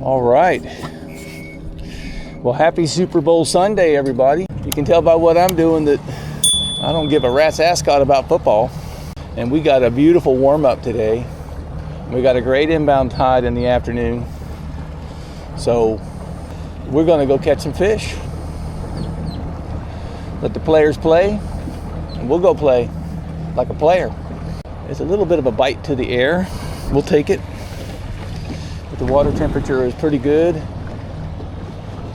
All right. Well, happy Super Bowl Sunday, everybody. You can tell by what I'm doing that I don't give a rat's ascot about football. And we got a beautiful warm-up today. We got a great inbound tide in the afternoon. So we're going to go catch some fish. Let the players play, and we'll go play like a player. It's a little bit of a bite to the air. We'll take it. But the water temperature is pretty good.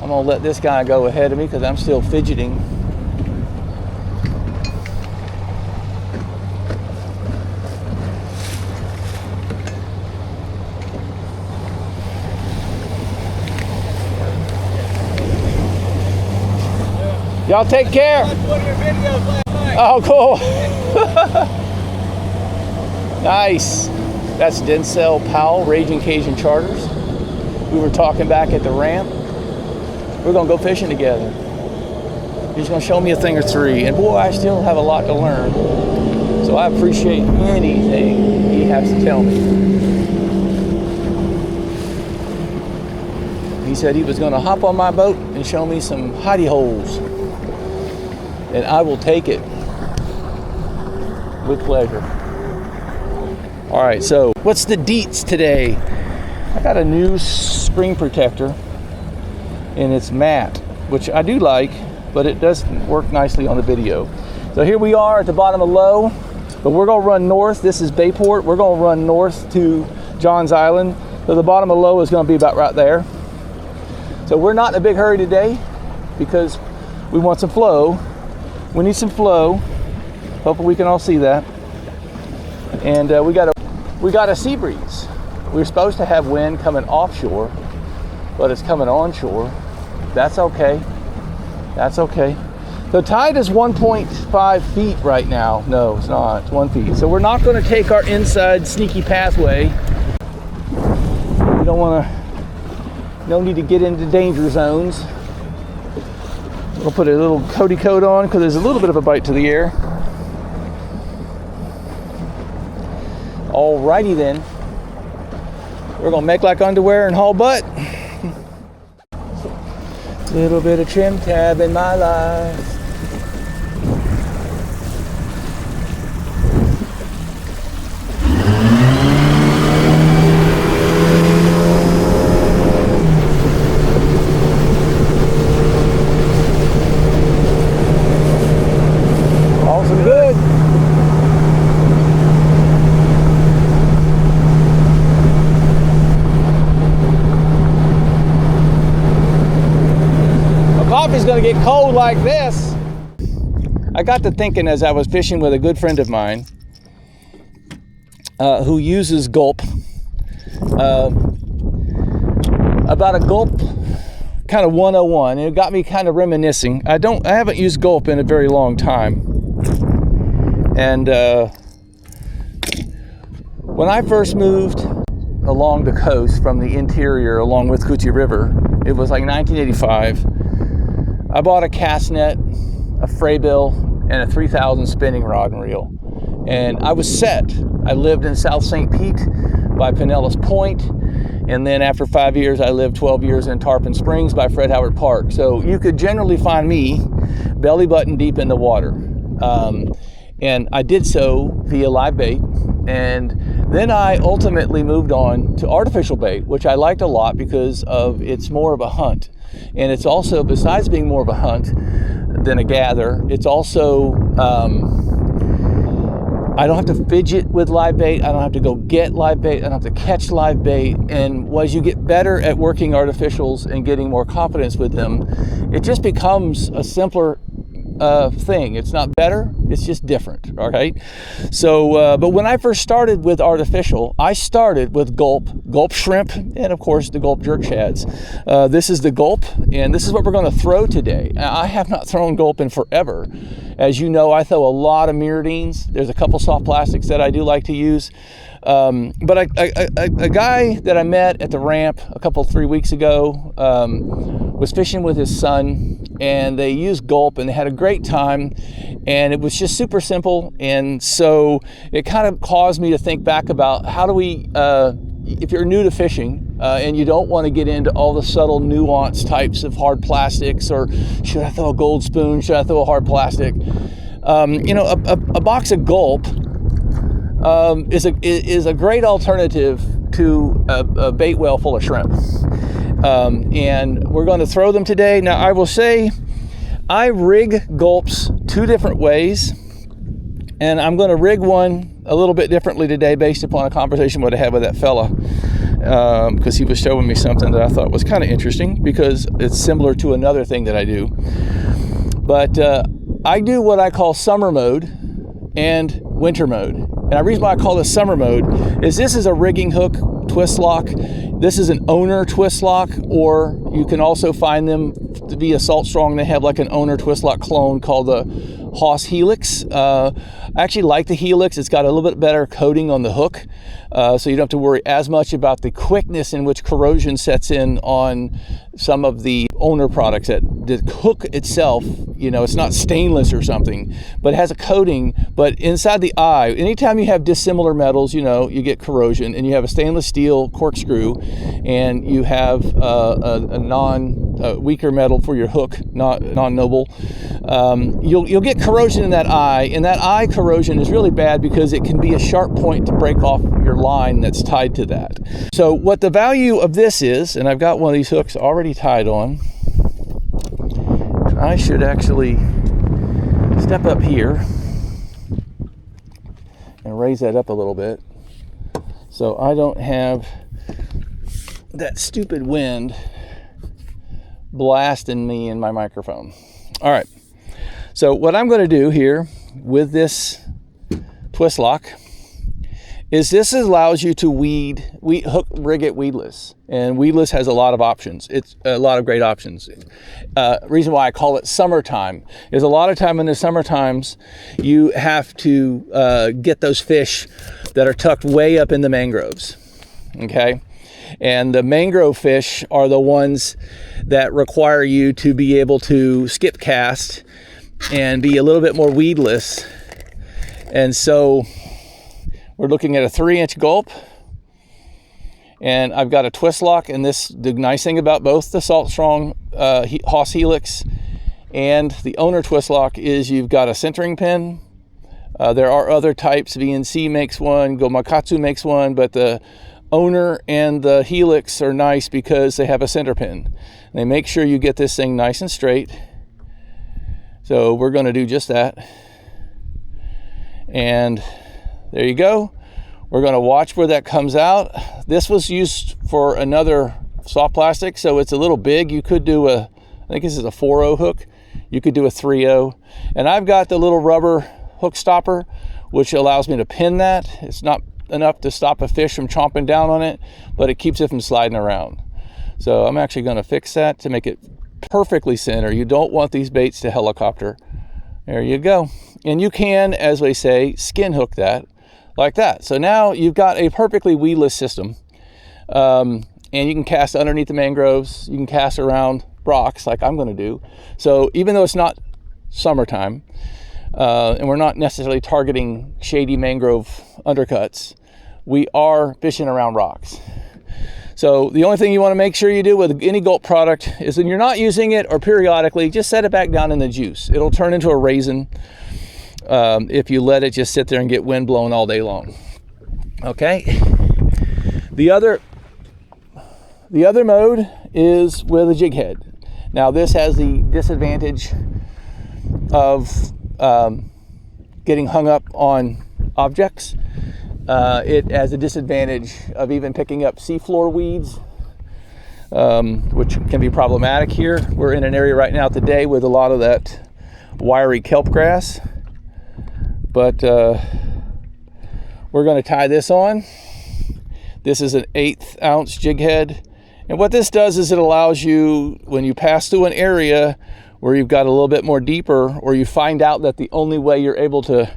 I'm gonna let this guy go ahead of me because I'm still fidgeting. Y'all take care. I watched one of your videos last night. Oh, cool. Nice. That's Denzel Powell, Raging Cajun Charters. We were talking back at the ramp. We're gonna go fishing together. He's gonna show me a thing or three. And boy, I still have a lot to learn. So I appreciate anything he has to tell me. He said he was gonna hop on my boat and show me some hidey holes. And I will take it with pleasure. All right, so what's the deets today? I got a new spring protector, and it's matte, which I do like, but it doesn't work nicely on the video. So here we are at the bottom of Low, but we're gonna run north. This is Bayport. We're gonna run north to Johns Island. So the bottom of Low is gonna be about right there. So we're not in a big hurry today because we want some flow. We need some flow. Hopefully we can all see that. And we got a sea breeze. We're supposed to have wind coming offshore, but it's coming onshore. That's okay. That's okay. The tide is 1.5 feet right now. No, it's not. It's 1 feet. So we're not going to take our inside sneaky pathway. We don't want to. No need to get into danger zones. We'll put a little coaty coat on because there's a little bit of a bite to the air. Alrighty then. We're gonna make like underwear and haul butt. Little bit of trim tab in my life. Awesome good. Coffee's gonna get cold like this. I got to thinking as I was fishing with a good friend of mine who uses Gulp about a Gulp kind of 101. It got me kind of reminiscing. I haven't used Gulp in a very long time. And when I first moved along the coast from the interior along with Cootsie River, it was like 1985. I bought a cast net, a Fraybill, and a 3000 spinning rod and reel. And I was set. I lived in South St. Pete by Pinellas Point. And then after 5 years, I lived 12 years in Tarpon Springs by Fred Howard Park. So you could generally find me belly button deep in the water. And I did so via live bait. And then I ultimately moved on to artificial bait, which I liked a lot because it's more of a hunt. And it's also, besides being more of a hunt than a gather, it's also, I don't have to fidget with live bait. I don't have to go get live bait. I don't have to catch live bait. And as you get better at working artificials and getting more confidence with them, it just becomes a simpler thing. It's not better, it's just different. All right. So, but when I first started with artificial, I started with Gulp Shrimp, and of course the Gulp Jerk Shads. This is the Gulp, and this is what we're going to throw today. I have not thrown Gulp in forever. As you know, I throw a lot of mirrodines. There's a couple soft plastics that I do like to use. But a guy that I met at the ramp 3 weeks ago was fishing with his son, and they used Gulp, and they had a great time, and it was just super simple. And so it kind of caused me to think back about how do we if you're new to fishing and you don't want to get into all the subtle nuance types of hard plastics, or should I throw a gold spoon, should I throw a hard plastic, a box of Gulp is a great alternative to a bait well full of shrimp. And we're going to throw them today. Now, I will say I rig Gulps 2 different ways, and I'm going to rig one a little bit differently today based upon a conversation what I had with that fella, because he was showing me something that I thought was kind of interesting, because it's similar to another thing that I do. But I do what I call summer mode and winter mode. And the reason why I call this summer mode is this is a rigging hook twist lock. This is an owner twist lock, or you can also find them to be a Salt Strong. They have like an owner twist lock clone called the Haas Helix. I actually like the Helix. It's got a little bit better coating on the hook, so you don't have to worry as much about the quickness in which corrosion sets in on some of the owner products. That the hook itself, it's not stainless or something, but it has a coating. But inside the eye, anytime you have dissimilar metals, you get corrosion. And you have a stainless steel corkscrew, and you have a weaker metal for your hook, non-noble. You'll get corrosion in that eye, and that eye corrosion is really bad because it can be a sharp point to break off your line that's tied to that. So what the value of this is, and I've got one of these hooks already tied on. I should actually step up here and raise that up a little bit so I don't have that stupid wind blasting me in my microphone. All right, so what I'm going to do here with this twist lock is this allows you to hook rig it weedless, and weedless has a lot of options. It's a lot of great options. Reason why I call it summertime is a lot of time in the summer times you have to get those fish that are tucked way up in the mangroves. Okay. And the mangrove fish are the ones that require you to be able to skip cast and be a little bit more weedless. And so we're looking at a 3-inch Gulp, and I've got a twist lock. And the nice thing about both the Salt Strong Haas Helix and the owner twist lock is you've got a centering pin. There are other types. VNC makes one, Gomakatsu makes one, but the owner and the Helix are nice because they have a center pin. They make sure you get this thing nice and straight. So we're going to do just that. And there you go. We're going to watch where that comes out. This was used for another soft plastic, so it's a little big. You could do I think this is a 4.0 hook. You could do a 3.0. And I've got the little rubber hook stopper, which allows me to pin that. It's not enough to stop a fish from chomping down on it, but it keeps it from sliding around. So I'm actually going to fix that to make it perfectly center. You don't want these baits to helicopter. There you go. And you can, as they say, skin hook that like that. So now you've got a perfectly weedless system. And you can cast underneath the mangroves. You can cast around rocks like I'm going to do. So even though it's not summertime, and we're not necessarily targeting shady mangrove undercuts, we are fishing around rocks. So the only thing you want to make sure you do with any Gulp product is when you're not using it, or periodically, just set it back down in the juice. It'll turn into a raisin if you let it just sit there and get wind blown all day long. Okay. The other mode is with a jig head. Now this has the disadvantage of getting hung up on objects. It has a disadvantage of even picking up seafloor weeds, which can be problematic here. We're in an area right now today with a lot of that wiry kelp grass, but we're going to tie this on. This is an 1/8 ounce jig head, and what this does is it allows you, when you pass through an area where you've got a little bit more deeper, or you find out that the only way you're able to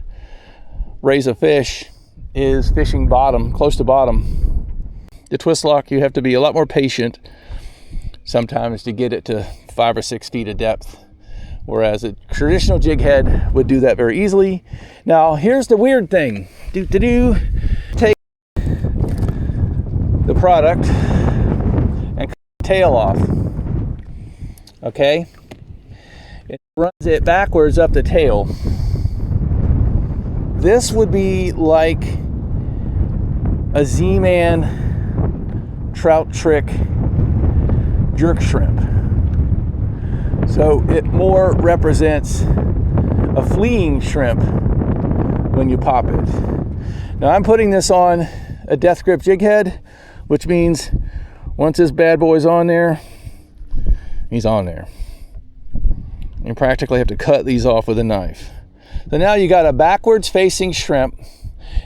raise a fish is fishing bottom, close to bottom. The twist lock, you have to be a lot more patient sometimes to get it to 5 or 6 feet of depth, whereas a traditional jig head would do that very easily. Now here's the weird thing. Take product and cut the tail off. Okay? It runs it backwards up the tail. This would be like a Z-Man trout trick jerk shrimp. So it more represents a fleeing shrimp when you pop it. Now I'm putting this on a death grip jig head, which means once this bad boy's on there, he's on there. You practically have to cut these off with a knife. So now you got a backwards facing shrimp.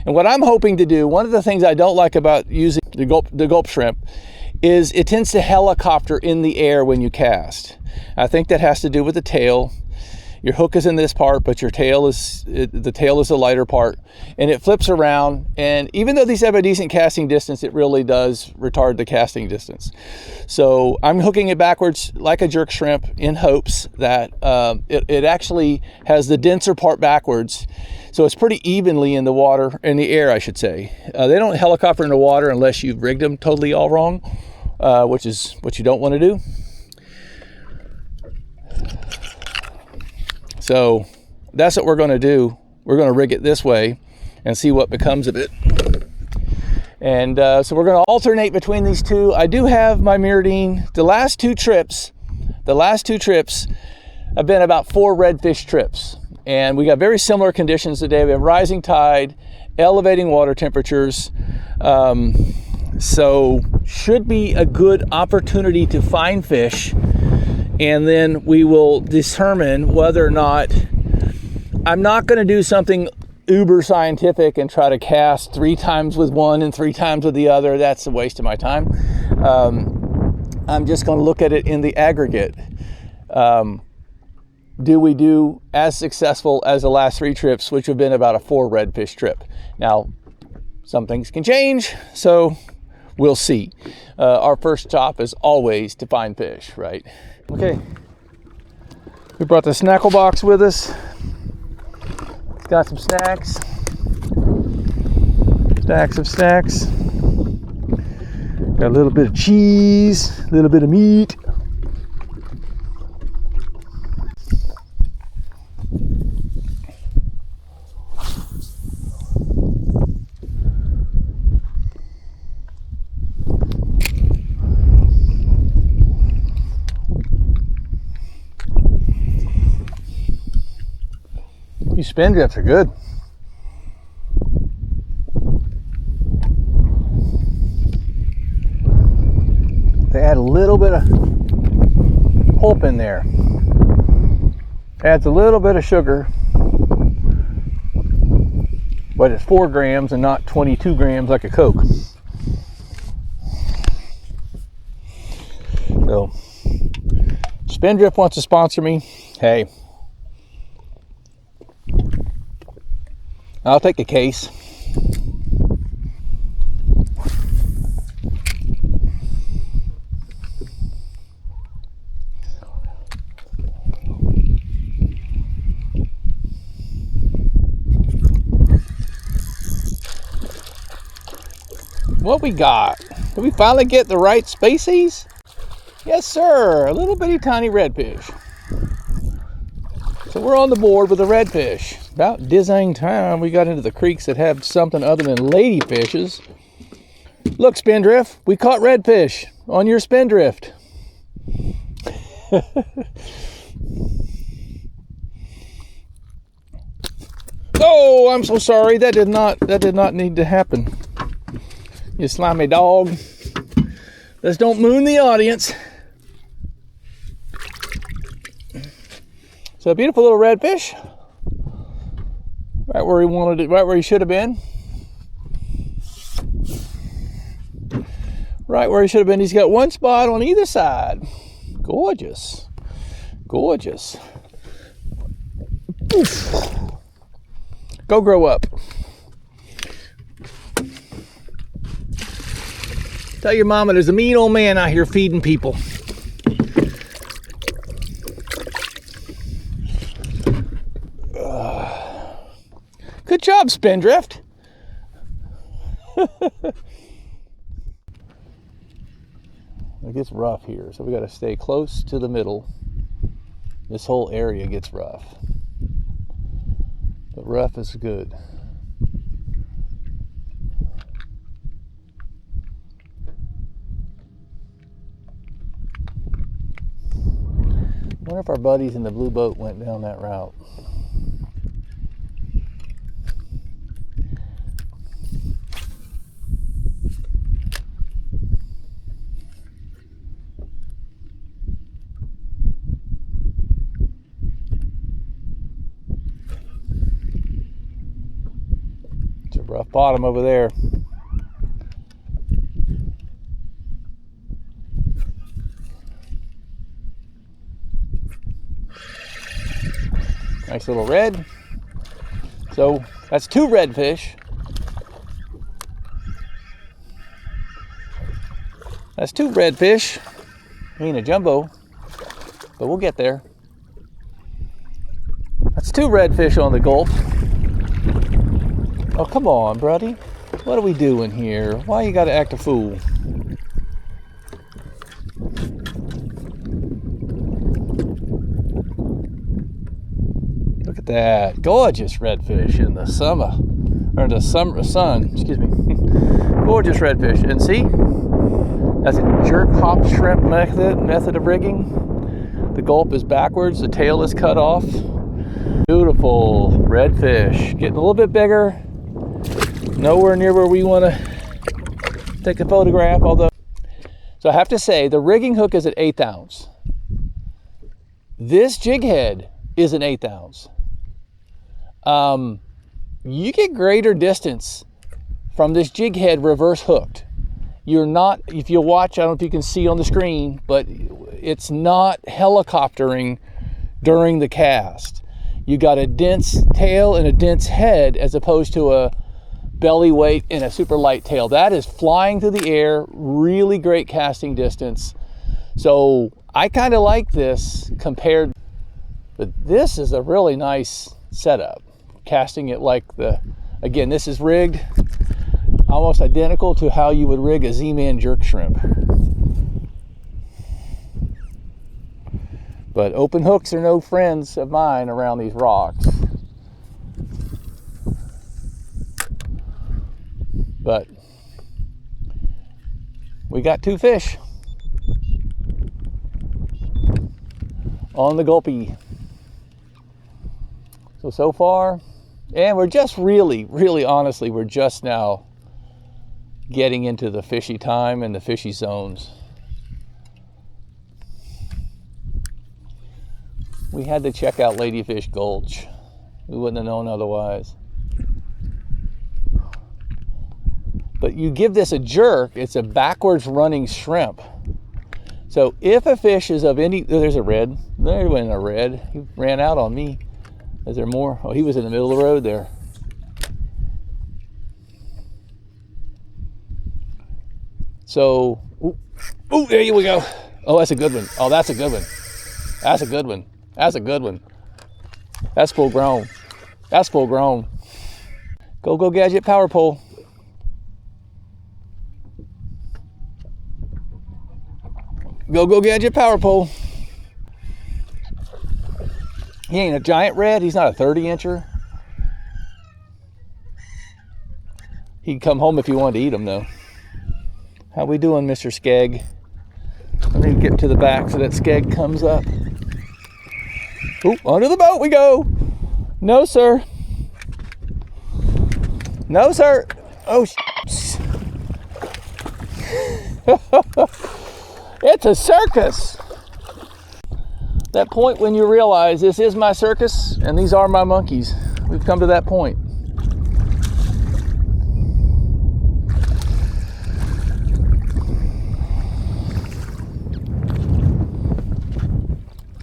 And what I'm hoping to do, one of the things I don't like about using the Gulp Shrimp is it tends to helicopter in the air when you cast. I think that has to do with the tail. Your hook is in this part, but your tail is, the tail is the lighter part, and it flips around. And even though these have a decent casting distance, it really does retard the casting distance. So I'm hooking it backwards like a jerk shrimp in hopes that it actually has the denser part backwards. So it's pretty evenly in the water, in the air, I should say. They don't helicopter in the water unless you've rigged them totally all wrong, which is what you don't want to do. So that's what we're going to do. We're going to rig it this way and see what becomes of it. And so we're going to alternate between these two. I do have my mirrodine. The last two trips have been about 4 redfish trips. And we got very similar conditions today. We have rising tide, elevating water temperatures. So should be a good opportunity to find fish. And then we will determine whether or not, I'm not going to do something uber scientific and try to cast 3 times with one and 3 times with the other. That's a waste of my time. I'm just going to look at it in the aggregate. Do we do as successful as the last 3 trips, which have been about a 4 redfish trip? Now, some things can change, so we'll see. Our first stop is always to find fish, right? Okay, we brought the snackle box with us. It's got some snacks, stacks of snacks. Got a little bit of cheese, a little bit of meat. These spin drifts are good. They add a little bit of pulp in there. Adds a little bit of sugar, but it's 4 grams and not 22 grams like a Coke. So, Spindrift wants to sponsor me. Hey, I'll take a case. What we got? Did we finally get the right species? Yes, sir. A little bitty tiny redfish. So we're on the board with the redfish. About dizzying time, we got into the creeks that have something other than ladyfishes. Look, Spindrift, we caught redfish on your Spindrift. Oh, I'm so sorry. That did not need to happen. You slimy dog. Let's don't moon the audience. So a beautiful little redfish. Right where he wanted it, right where he should have been. Right where he should have been. He's got one spot on either side. Gorgeous. Gorgeous. Oof. Go grow up. Tell your mama there's a mean old man out here feeding people. Good job, Spindrift. It gets rough here, so we got to stay close to the middle. This whole area gets rough, but rough is good. I wonder if our buddies in the blue boat went down that route. It's a rough bottom over there. Nice little red. So that's 2 redfish. That's 2 redfish. Ain't a jumbo, but we'll get there. That's 2 redfish on the Gulp. Oh, come on, buddy. What are we doing here? Why you gotta act a fool? Look at that gorgeous redfish in the summer, or the summer sun, excuse me. Gorgeous redfish. And see, that's a jerk hop shrimp method of rigging. The Gulp is backwards, the tail is cut off. Beautiful redfish, getting a little bit bigger. Nowhere near where we want to take a photograph, although. So I have to say, the rigging hook is an 1/8 ounce. This jig head is an 1/8 ounce. You get greater distance from this jig head reverse hooked. You're not, if you watch, I don't know if you can see on the screen, but it's not helicoptering during the cast. You got a dense tail and a dense head as opposed to a belly weight and a super light tail. That is flying through the air, really great casting distance. So I kind of like this compared, but this is a really nice setup. Casting it like again, this is rigged almost identical to how you would rig a Z-Man jerk shrimp. But open hooks are no friends of mine around these rocks. But we got 2 fish on the Gulpy. So far, and we're just really honestly, we're just now getting into the fishy time and the fishy zones. We had to check out Ladyfish Gulch. We wouldn't have known otherwise. But you give this a jerk, it's a backwards running shrimp. So if a fish is of any, oh, there's a red. There went a red. He ran out on me. Is there more? Oh, he was in the middle of the road there. So, ooh, there we go. Oh, that's a good one. Oh, that's a good one. That's a good one. That's a good one. That's full grown. That's full grown. Go Gadget power pole. Go Gadget power pole. He ain't a giant red. He's not a 30-incher. He'd come home if you wanted to eat him, though. How we doing, Mr. Skeg? Let me get to the back so that Skeg comes up. Oop, under the boat we go. No, sir. No, sir. Oh, it's a circus. That point when you realize this is my circus and these are my monkeys. We've come to that point.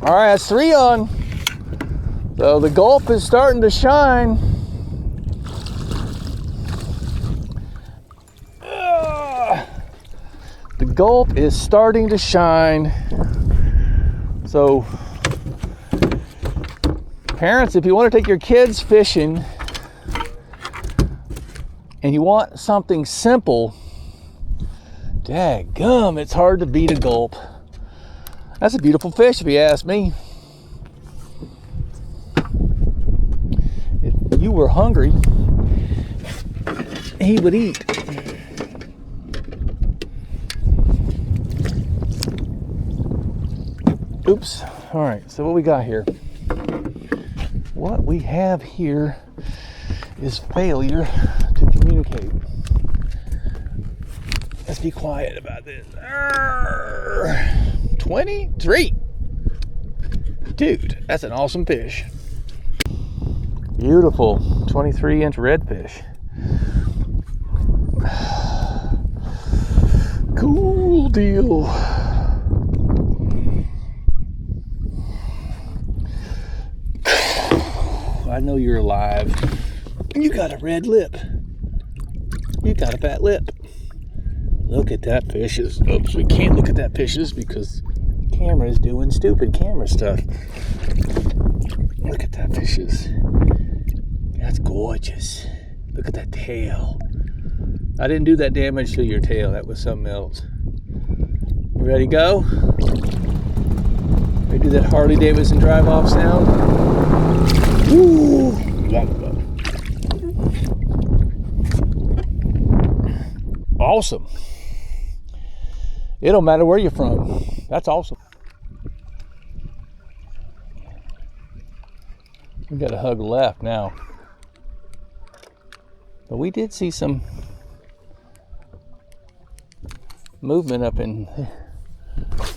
All right, that's 3 on. So the Gulp is starting to shine. The Gulp is starting to shine. So, parents, if you want to take your kids fishing and you want something simple Daggum, it's hard to beat a gulp. That's a beautiful fish if you ask me. If you were hungry, he would eat. Oops. All right, so what we got here? What we have here is failure to communicate. Let's be quiet about this. 23. Dude, that's an awesome fish. Beautiful 23-inch redfish. Cool deal. I know you're alive. You got a red lip. You got a fat lip. Look at that fishes. Oops, we can't look at that fishes because the camera's doing stupid camera stuff. Look at that fishes. That's gorgeous. Look at that tail. I didn't do that damage to your tail. That was something else. You ready to go? Ready to do that Harley Davidson drive off sound? Woo! Awesome. It don't matter where you're from. That's awesome. We got a hug left now. But we did see some movement up in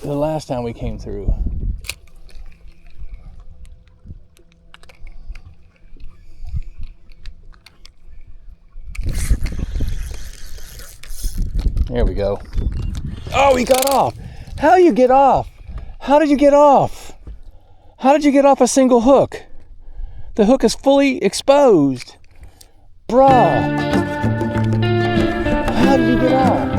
the last time we came through. There we go. Oh, he got off. How do you get off? How did you get off? How did you get off a single hook? The hook is fully exposed. Bruh. How did you get off?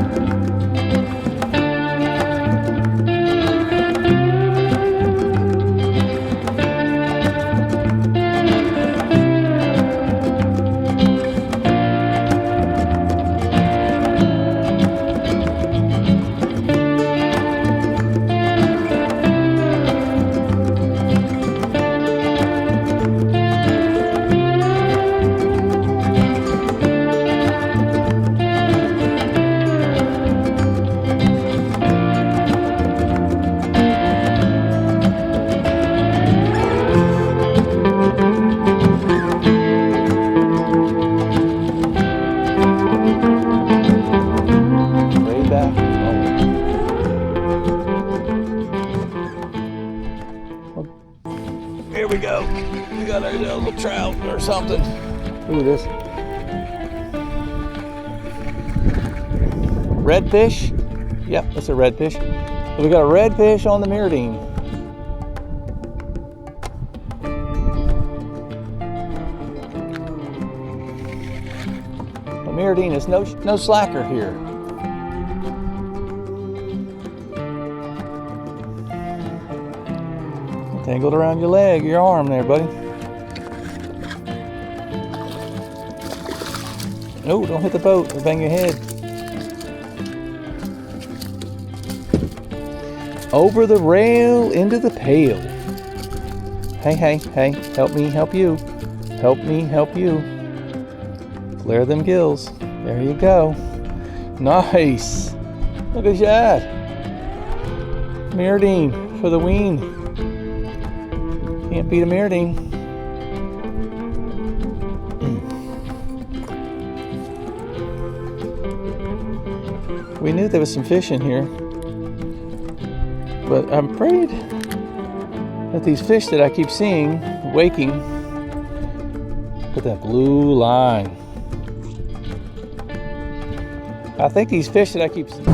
Here we go. We got our little trout or something. Look at this. Redfish. Yep, that's a redfish. So we got a redfish on the mirrodine. The mirrodine is no slacker here. Tangled around your leg, your arm there, buddy. No, don't hit the boat or bang your head. Over the rail, into the pail. Hey, hey, hey, help me, help you. Help me, help you. Flare them gills. There you go. Nice. Look at that. Mirrodine for the wean. Can't beat a mirrodine. We knew there was some fish in here, but I'm afraid that these fish that I keep seeing waking, put that blue line. I think these fish that I keep seeing.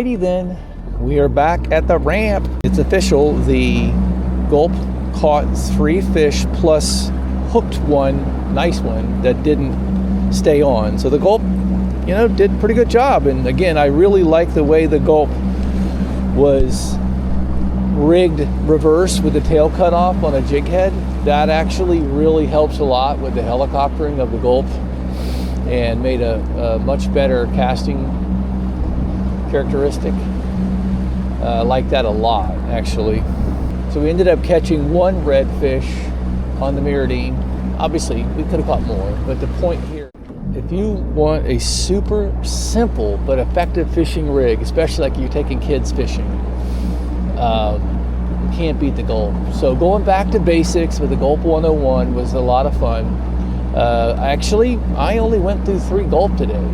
Alrighty then, we are back at the ramp. It's official, the Gulp caught 3 fish plus hooked one, nice one, that didn't stay on. So the Gulp, you know, did a pretty good job. And again, I really like the way the Gulp was rigged reverse with the tail cut off on a jig head. That actually really helps a lot with the helicoptering of the Gulp and made a much better casting characteristic. I like that a lot, actually. So we ended up catching 1 redfish on the mirrodine. Obviously, we could have caught more, but the point here, if you want a super simple but effective fishing rig, especially like you're taking kids fishing, you can't beat the Gulp. So going back to basics with the Gulp 101 was a lot of fun. Actually, I only went through 3 Gulp today.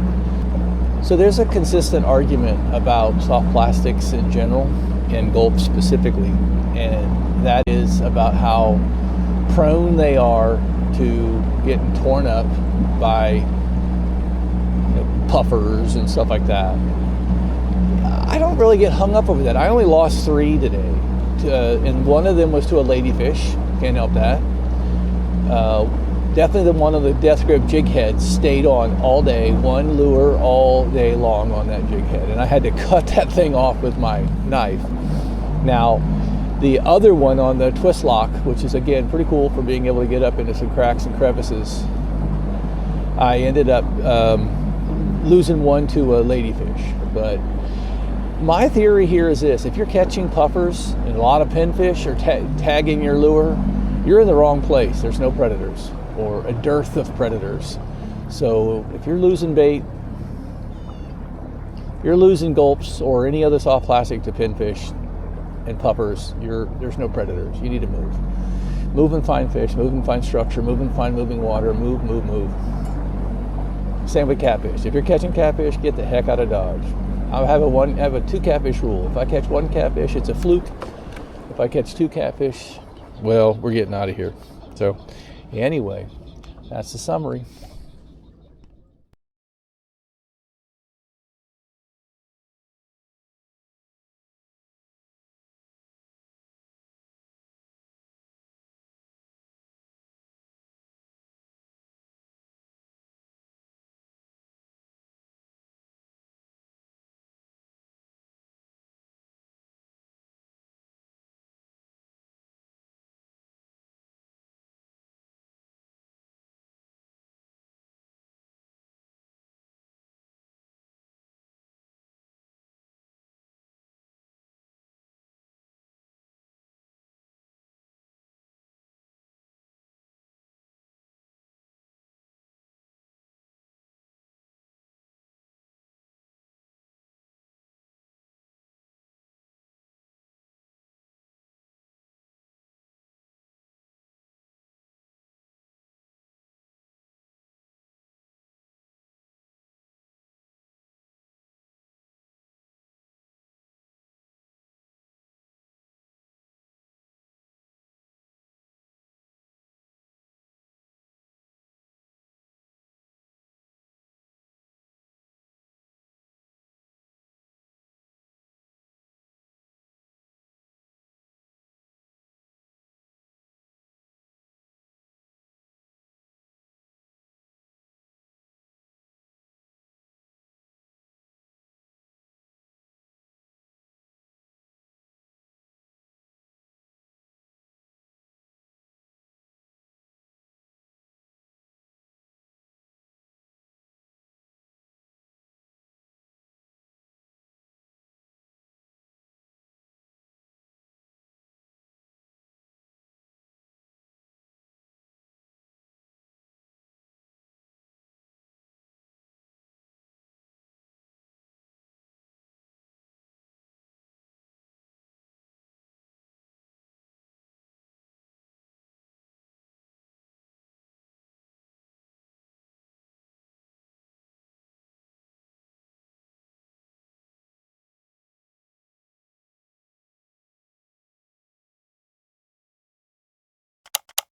So there's a consistent argument about soft plastics in general and Gulp specifically, and that is about how prone they are to getting torn up by puffers and stuff like that. I don't really get hung up over that. I only lost 3 today, and one of them was to a ladyfish. Can't help that. Definitely one of the death grip jig heads stayed on all day, 1 lure all day long on that jig head, and I had to cut that thing off with my knife. Now, the other one on the twist lock, which is again pretty cool for being able to get up into some cracks and crevices, I ended up losing one to a ladyfish. But my theory here is this: if you're catching puffers and a lot of pinfish or tagging your lure, you're in the wrong place. There's no predators or a dearth of predators. So if you're losing bait, you're losing Gulps or any other soft plastic to pinfish and puffers, there's no predators. You need to move. Move and find fish, move and find structure, move and find moving water, move. Same with catfish. If you're catching catfish, get the heck out of Dodge. I have a 2 catfish rule. If I catch 1 catfish, it's a fluke. If I catch 2 catfish, well, we're getting out of here. So anyway, that's the summary.